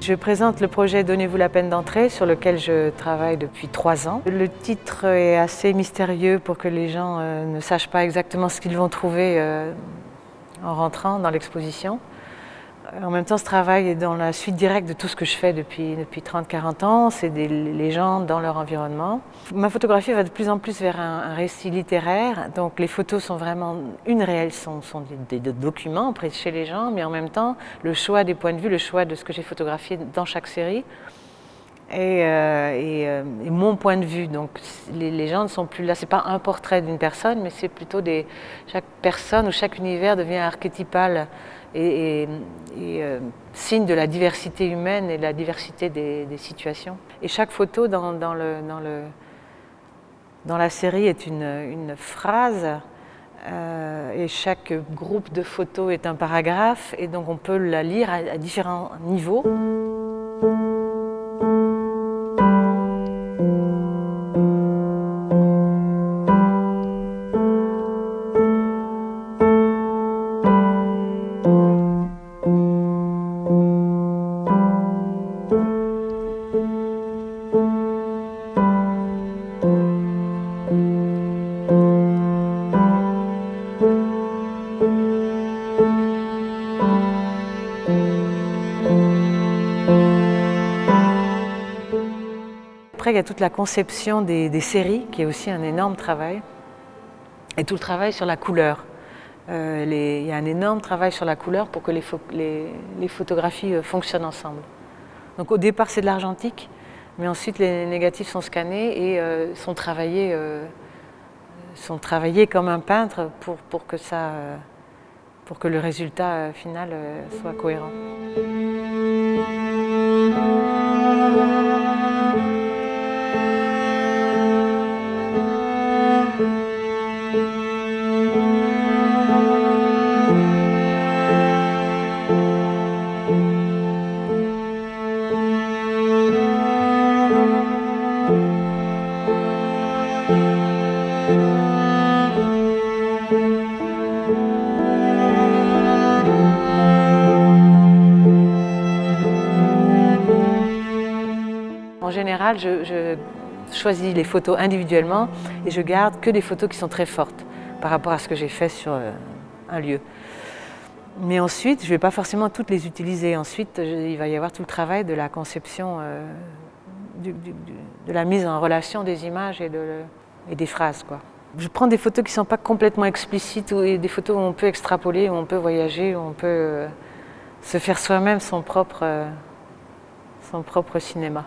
Je présente le projet Donnez-vous la peine d'entrer sur lequel je travaille depuis 3 ans. Le titre est assez mystérieux pour que les gens ne sachent pas exactement ce qu'ils vont trouver en rentrant dans l'exposition. En même temps, ce travail est dans la suite directe de tout ce que je fais depuis 30-40 ans, c'est les gens dans leur environnement. Ma photographie va de plus en plus vers un récit littéraire, donc les photos sont vraiment sont des documents près chez les gens, mais en même temps, le choix des points de vue, le choix de ce que j'ai photographié dans chaque série et mon point de vue. Donc les gens ne sont plus là, c'est pas un portrait d'une personne, mais c'est plutôt chaque personne ou chaque univers devient archétypal et signe de la diversité humaine et de la diversité des situations. Et chaque photo dans la série est une phrase et chaque groupe de photos est un paragraphe et donc on peut la lire à différents niveaux. Après, il y a toute la conception des séries, qui est aussi un énorme travail, et tout le travail sur la couleur. Il y a un énorme travail sur la couleur pour que les photographies fonctionnent ensemble. Donc au départ, c'est de l'argentique, mais ensuite les négatifs sont scannés et sont travaillés comme un peintre pour que le résultat final soit cohérent. En général, je choisis les photos individuellement et je garde que des photos qui sont très fortes par rapport à ce que j'ai fait sur un lieu. Mais ensuite, je ne vais pas forcément toutes les utiliser. Ensuite, il va y avoir tout le travail de la conception, de la mise en relation des images et des phrases, quoi. Je prends des photos qui ne sont pas complètement explicites, et des photos où on peut extrapoler, où on peut voyager, où on peut se faire soi-même son propre cinéma.